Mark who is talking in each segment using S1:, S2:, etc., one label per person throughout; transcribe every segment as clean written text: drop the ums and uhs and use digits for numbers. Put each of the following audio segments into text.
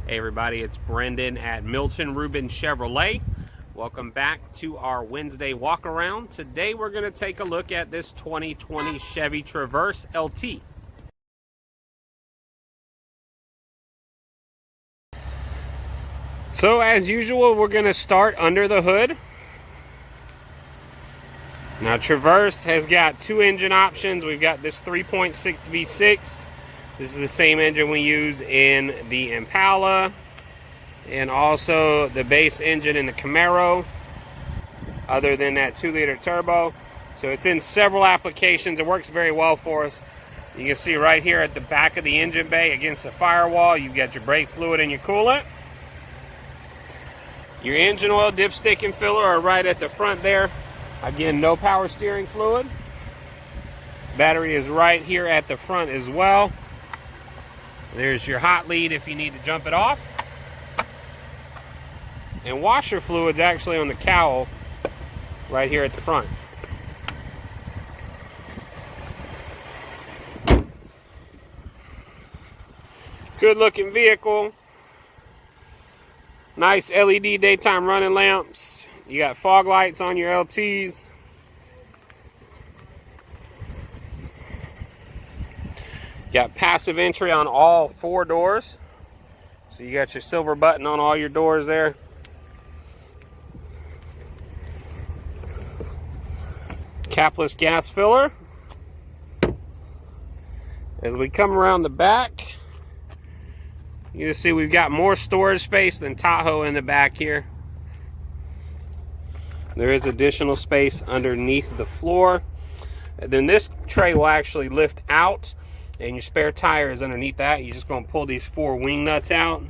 S1: Hey everybody, it's Brendan at Milton Ruben Chevrolet. Welcome back to our Wednesday walk around. Today we're going to take a look at this 2020 Chevy Traverse LT. So as usual, we're going to start under the hood. Now Traverse has got two engine options. We've got this 3.6 V6. This is the same engine we use in the Impala, and also the base engine in the Camaro, other than that 2-liter turbo. So it's in several applications. It works very well for us. You can see right here at the back of the engine bay against the firewall, you've got your brake fluid and your coolant. Your engine oil, dipstick, and filler are right at the front there. Again, no power steering fluid. Battery is right here at the front as well. There's your hot lead if you need to jump it off. And washer fluid's actually on the cowl right here at the front. Good looking vehicle. Nice LED daytime running lamps. You got fog lights on your LTs. Got passive entry on all 4 doors. So you got your silver button on all your doors there. Capless gas filler. As we come around the back, you can see we've got more storage space than Tahoe in the back here. There is additional space underneath the floor. And then this tray will actually lift out, and your spare tire is underneath that. You're just going to pull these 4 wing nuts out.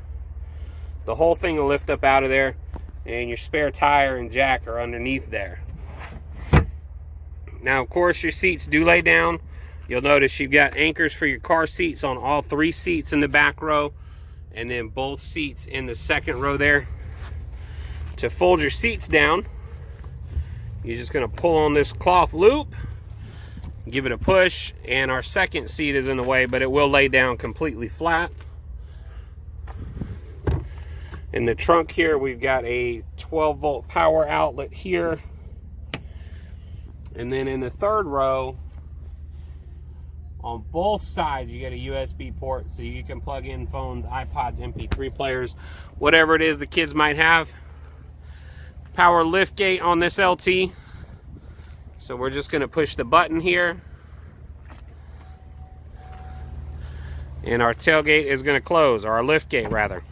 S1: The whole thing will lift up out of there, and your spare tire and jack are underneath there. Now, of course, your seats do lay down. You'll notice you've got anchors for your car seats on all 3 seats in the back row, and then both seats in the second row there. To fold your seats down, you're just going to pull on this cloth loop, give it a push, and our second seat is in the way, but it will lay down completely flat. In the trunk here, we've got a 12-volt power outlet here. And then in the third row, on both sides, you get a USB port so you can plug in phones, iPods, MP3 players, whatever it is the kids might have. Power lift gate on this LT. So we're just going to push the button here, and our tailgate is going to close, or our lift gate rather.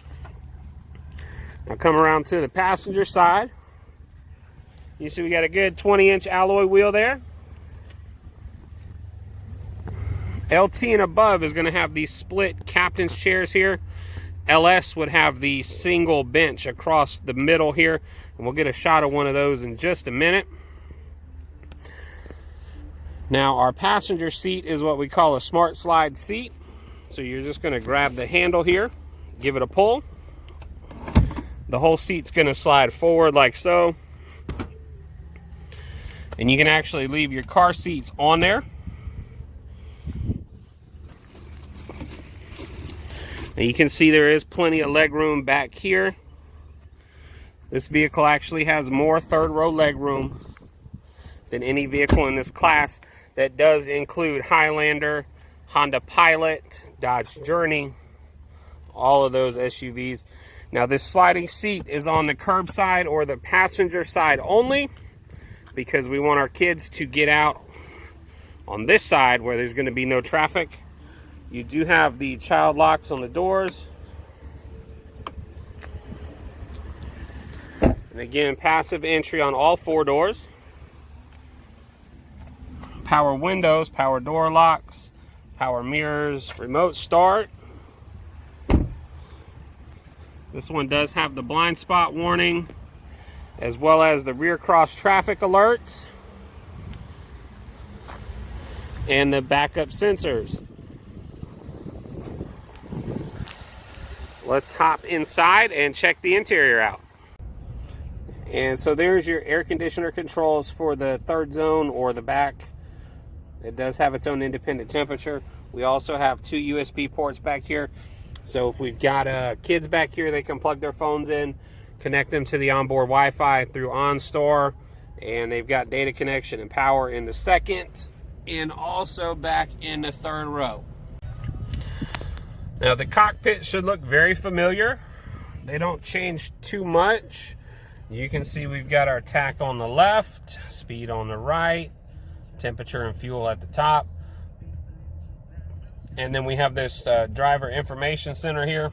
S1: Now come around to the passenger side. You see we got a good 20-inch alloy wheel there. LT and above is going to have these split captain's chairs here. LS would have the single bench across the middle here, and we'll get a shot of one of those in just a minute. Now our passenger seat is what we call a smart slide seat. So you're just going to grab the handle here, give it a pull. The whole seat's going to slide forward like so. And you can actually leave your car seats on there. And you can see there is plenty of leg room back here. This vehicle actually has more third row leg room than any vehicle in this class. That does include Highlander, Honda Pilot, Dodge Journey, all of those SUVs. Now this sliding seat is on the curbside or the passenger side only, because we want our kids to get out on this side where there's going to be no traffic. You do have the child locks on the doors. And again, passive entry on all 4 doors. Power windows, power door locks, power mirrors, remote start. This one does have the blind spot warning, as well as the rear cross traffic alerts and the backup sensors. Let's hop inside and check the interior out. And so there's your air conditioner controls for the third zone or the back. It does have its own independent temperature. We also have 2 USB ports back here. So if we've got kids back here, they can plug their phones in, connect them to the onboard Wi-Fi through OnStar, and they've got data connection and power in the second and also back in the third row. Now the cockpit should look very familiar. They don't change too much. You can see we've got our tack on the left, speed on the right, temperature and fuel at the top. And then we have this driver information center here.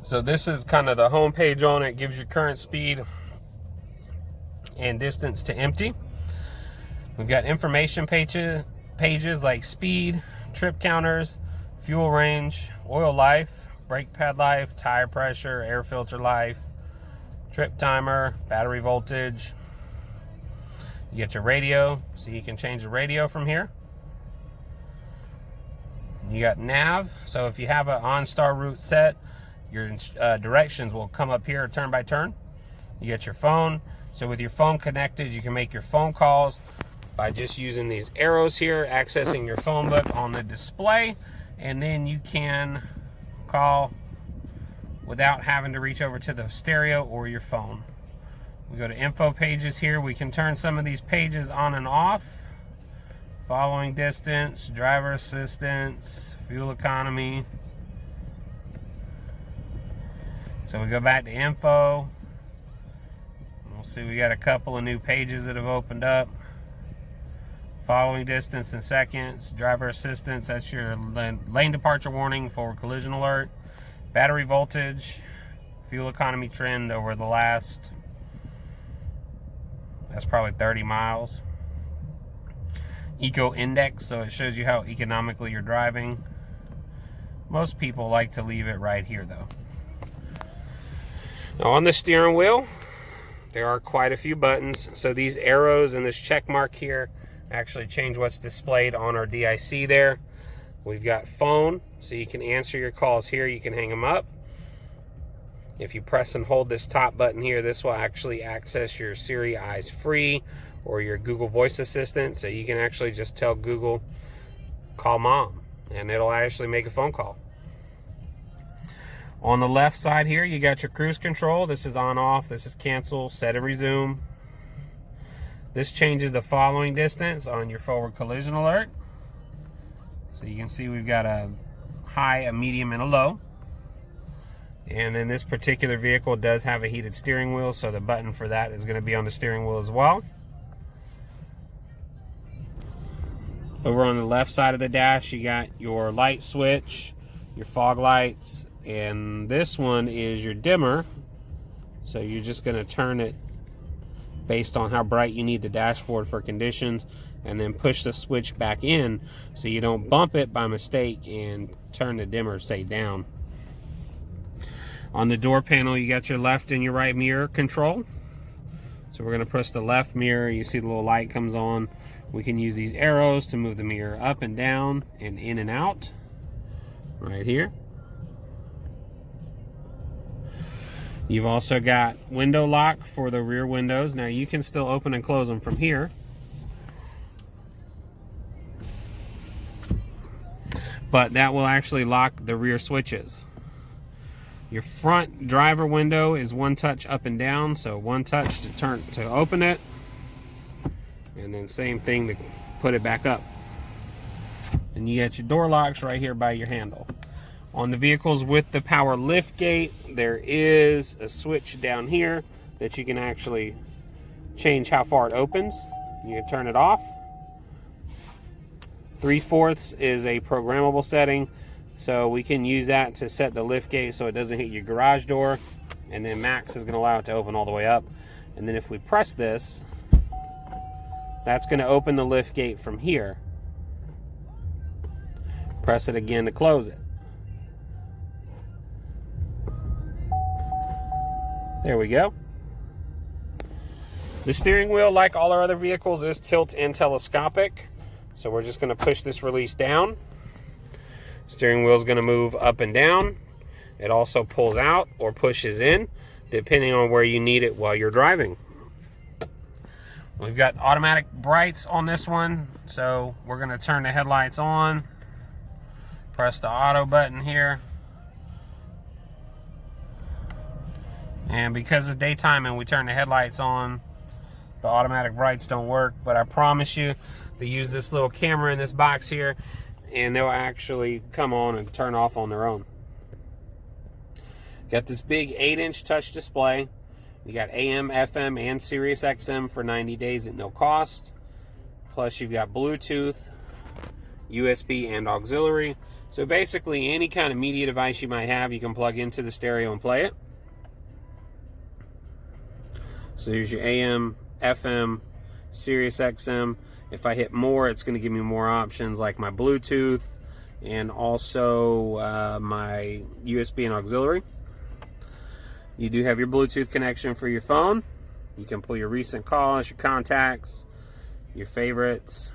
S1: So this is kind of the home page on it. Gives you current speed and distance to empty. We've got information pages like speed, trip counters, fuel range, oil life, brake pad life, tire pressure, air filter life, trip timer, battery voltage. You get your radio, so you can change the radio from here. You got nav, so if you have an OnStar route set, your directions will come up here turn by turn. You get your phone, so with your phone connected, you can make your phone calls by just using these arrows here, accessing your phone book on the display, and then you can call without having to reach over to the stereo or your phone. We go to info pages here. We can turn some of these pages on and off. Following distance, driver assistance, fuel economy. So we go back to info. We'll see we got a couple of new pages that have opened up. Following distance in seconds, driver assistance, that's your lane departure warning for collision alert. Battery voltage, fuel economy trend over the last, that's probably 30 miles. Eco index, so it shows you how economically you're driving. Most people like to leave it right here though. Now on the steering wheel, there are quite a few buttons. So these arrows and this check mark here actually change what's displayed on our DIC there. We've got phone, so you can answer your calls here. You can hang them up. If you press and hold this top button here, this will actually access your Siri Eyes Free or your Google Voice Assistant, so you can actually just tell Google, call mom, and it'll actually make a phone call. On the left side here, you got your cruise control. This is on off, this is cancel, set and resume. This changes the following distance on your forward collision alert. So you can see we've got a high, a medium, and a low. And then this particular vehicle does have a heated steering wheel, so the button for that is going to be on the steering wheel as well. Over on the left side of the dash, you got your light switch, your fog lights, and this one is your dimmer. So you're just going to turn it based on how bright you need the dashboard for conditions, and then push the switch back in so you don't bump it by mistake and turn the dimmer, say, down. On the door panel, you got your left and your right mirror control. So we're going to press the left mirror. You see the little light comes on. We can use these arrows to move the mirror up and down and in and out right here. You've also got window lock for the rear windows. Now you can still open and close them from here. But that will actually lock the rear switches. Your front driver window is one touch up and down, so one touch to open it, and then same thing to put it back up. And you got your door locks right here by your handle. On the vehicles with the power lift gate, there is a switch down here that you can actually change how far it opens. You can turn it off. 3/4 is a programmable setting, so we can use that to set the lift gate so it doesn't hit your garage door. And then max is going to allow it to open all the way up. And then if we press this, that's going to open the lift gate from here. Press it again to close it. There we go. The steering wheel, like all our other vehicles, is tilt and telescopic. So we're just going to push this release down. Steering wheel is going to move up and down. It also pulls out or pushes in, depending on where you need it while you're driving. We've got automatic brights on this one, so we're going to turn the headlights on Press the auto button here. And because it's daytime and we turn the headlights on, the automatic brights don't work. But I promise you, they use this little camera in this box here, and they'll actually come on and turn off on their own. Got this big 8-inch touch display. You got AM, FM, and Sirius XM for 90 days at no cost. Plus you've got Bluetooth, USB, and auxiliary. So basically any kind of media device you might have, you can plug into the stereo and play it. So here's your AM, FM, Sirius XM. If I hit more, it's going to give me more options like my Bluetooth and also my USB and auxiliary. You do have your Bluetooth connection for your phone. You can pull your recent calls, your contacts, your favorites,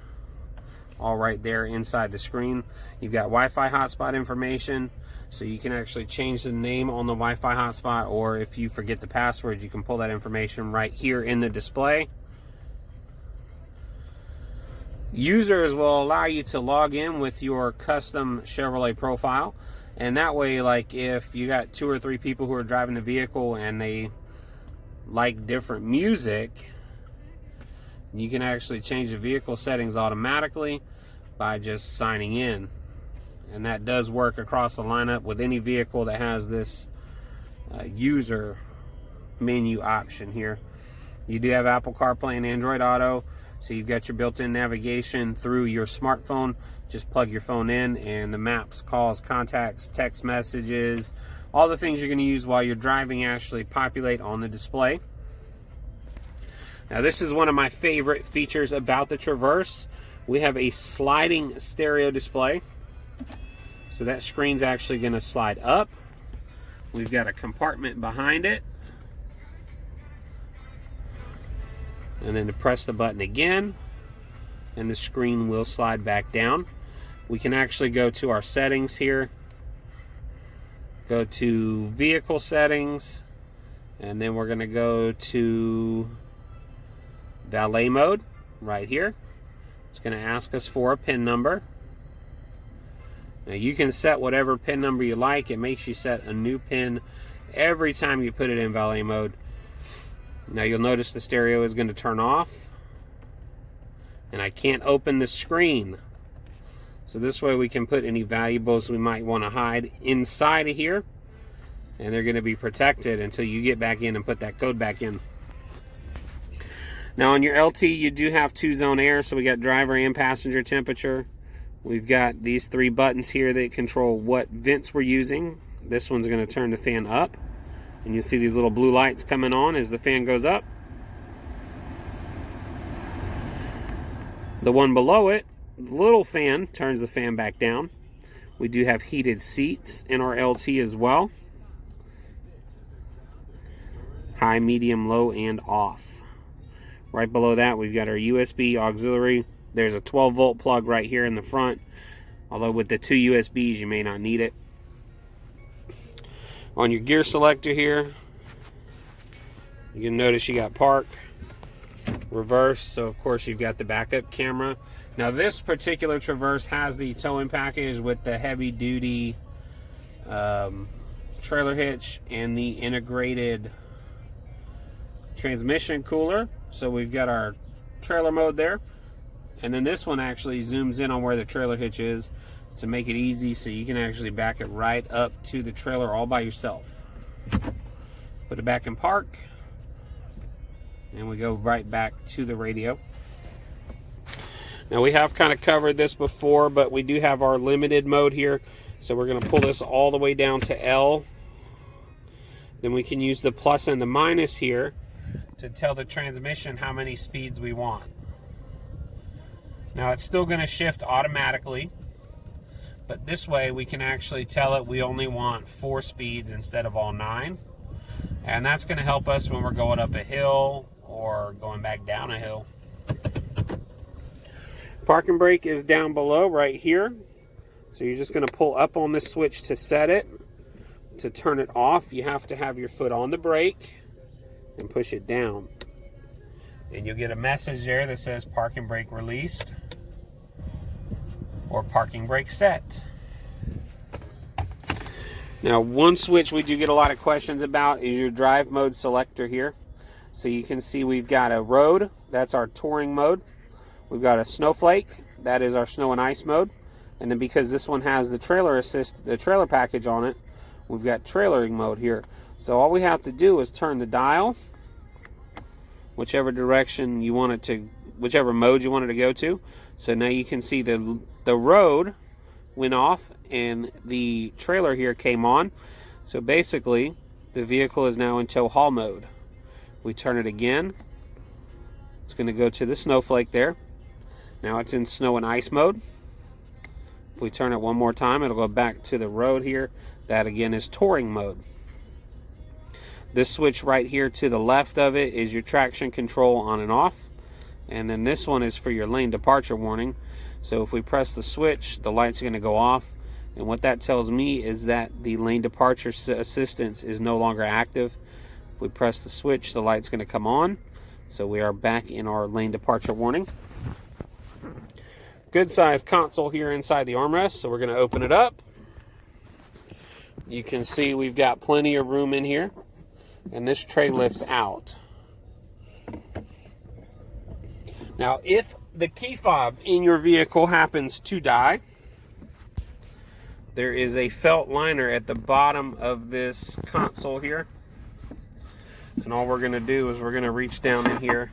S1: all right there inside the screen. You've got Wi-Fi hotspot information, so you can actually change the name on the Wi-Fi hotspot, or if you forget the password, you can pull that information right here in the display. Users will allow you to log in with your custom Chevrolet profile, and that way, like if you got 2 or 3 people who are driving the vehicle and they like different music, you can actually change the vehicle settings automatically by just signing in. And that does work across the lineup with any vehicle that has this user menu option here. You do have Apple CarPlay and Android Auto, so you've got your built-in navigation through your smartphone. Just plug your phone in and the maps, calls, contacts, text messages, all the things you're going to use while you're driving actually populate on the display. Now this is one of my favorite features about the Traverse. We have a sliding stereo display. So that screen's actually going to slide up. We've got a compartment behind it. And then to press the button again, and the screen will slide back down. We can actually go to our settings here. Go to vehicle settings, and then we're going to go to valet mode right here. It's going to ask us for a PIN number. Now you can set whatever PIN number you like. It makes you set a new PIN every time you put it in valet mode. Now you'll notice the stereo is going to turn off, and I can't open the screen. So this way we can put any valuables we might want to hide inside of here, and they're going to be protected until you get back in and put that code back in. Now on your LT you do have 2-zone air, so we got driver and passenger temperature. We've got these 3 buttons here that control what vents we're using. This one's going to turn the fan up, and you see these little blue lights coming on as the fan goes up. The one below it, the little fan, turns the fan back down. We do have heated seats in our LT as well. High, medium, low, and off. Right below that we've got our USB auxiliary. There's a 12-volt plug right here in the front, although with the 2 USBs you may not need it. On your gear selector here, you can notice you got park, reverse, so of course you've got the backup camera. Now this particular Traverse has the towing package with the heavy duty trailer hitch and the integrated transmission cooler. So we've got our trailer mode there, and then this one actually zooms in on where the trailer hitch is to make it easy, so you can actually back it right up to the trailer all by yourself. Put it back in park, and we go right back to the radio. Now we have kind of covered this before, but we do have our limited mode here, so we're going to pull this all the way down to L. Then we can use the plus and the minus here to tell the transmission how many speeds we want. Now it's still going to shift automatically, but this way we can actually tell it we only want 4 speeds instead of all 9. And that's going to help us when we're going up a hill or going back down a hill. Parking brake is down below right here. So you're just going to pull up on this switch to set it. To turn it off, you have to have your foot on the brake and push it down. And you'll get a message there that says parking brake released or parking brake set. Now, one switch we do get a lot of questions about is your drive mode selector here. So you can see we've got a road, that's our touring mode. We've got a snowflake, that is our snow and ice mode. And then because this one has the trailer assist, the trailer package on it, we've got trailering mode here. So all we have to do is turn the dial, whichever direction you want it to, whichever mode you want it to go to. So now you can see the road went off and the trailer here came on. So basically, the vehicle is now in tow haul mode. We turn it again. It's going to go to the snowflake there. Now it's in snow and ice mode. If we turn it one more time, it'll go back to the road here. That again is touring mode. This switch right here to the left of it is your traction control on and off. And then this one is for your lane departure warning. So if we press the switch, the light's going to go off. And what that tells me is that the lane departure assistance is no longer active. If we press the switch, the light's going to come on. So we are back in our lane departure warning. Good size console here inside the armrest, so we're going to open it up. You can see we've got plenty of room in here, and this tray lifts out. Now, if the key fob in your vehicle happens to die, there is a felt liner at the bottom of this console here. And all we're going to do is we're going to reach down in here,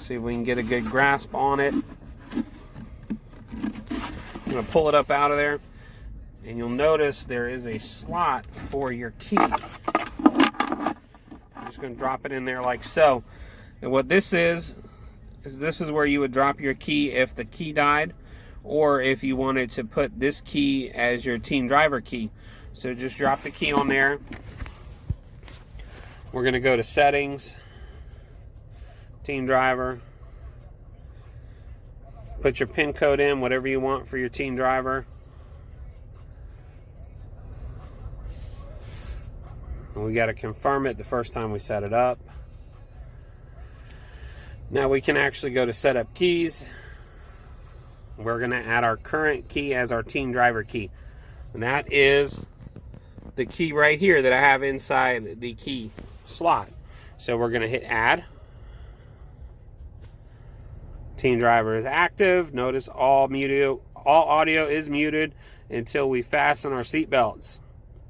S1: see if we can get a good grasp on it. I'm going to pull it up out of there, and you'll notice there is a slot for your key. I'm just going to drop it in there like so. And what this is this is where you would drop your key if the key died, or if you wanted to put this key as your team driver key. So just drop the key on there. We're going to go to settings, team driver. Put your PIN code in, whatever you want for your team driver. And we got to confirm it the first time we set it up. Now we can actually go to setup keys. We're going to add our current key as our team driver key. And that is the key right here that I have inside the key slot. So we're going to hit add. Team driver is active. Notice all audio is muted until we fasten our seat belts.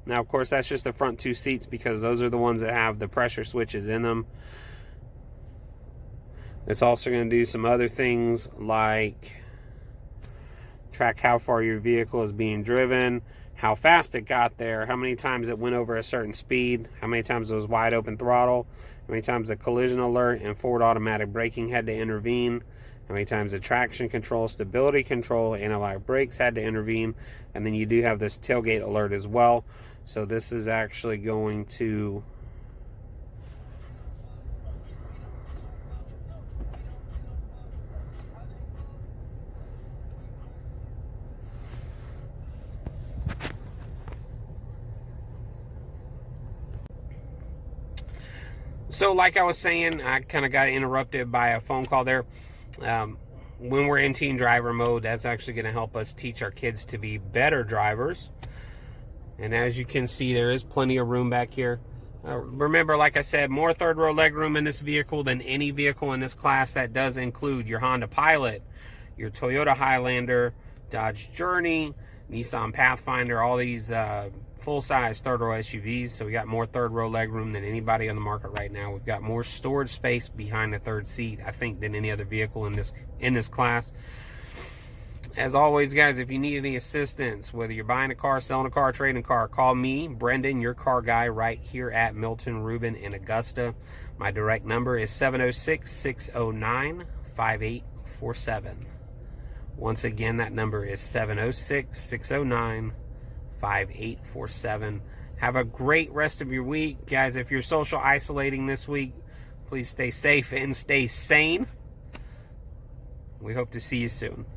S1: Now, of course, that's just the front two seats because those are the ones that have the pressure switches in them. It's also going to do some other things like track how far your vehicle is being driven, how fast it got there, how many times it went over a certain speed, how many times it was wide open throttle, how many times the collision alert and forward automatic braking had to intervene, how many times the traction control, stability control, anti-lock brakes had to intervene, and then you do have this tailgate alert as well. So this is actually going to So like I was saying, I kind of got interrupted by a phone call there. When we're in team driver mode, that's actually going to help us teach our kids to be better drivers. And as you can see, there is plenty of room back here. Remember, like I said, more third row leg room in this vehicle than any vehicle in this class. That does include your Honda Pilot, your Toyota Highlander, Dodge Journey, Nissan Pathfinder, all these full-size third-row SUVs. So we got more third-row legroom than anybody on the market right now. We've got more storage space behind the third seat, I think, than any other vehicle in this class. As always, guys, if you need any assistance, whether you're buying a car, selling a car, trading a car, call me, Brendan, your car guy, right here at Milton Ruben in Augusta. My direct number is 706-609-5847. Once again, that number is 706-609-5847. Have a great rest of your week. Guys, if you're social isolating this week, please stay safe and stay sane. We hope to see you soon.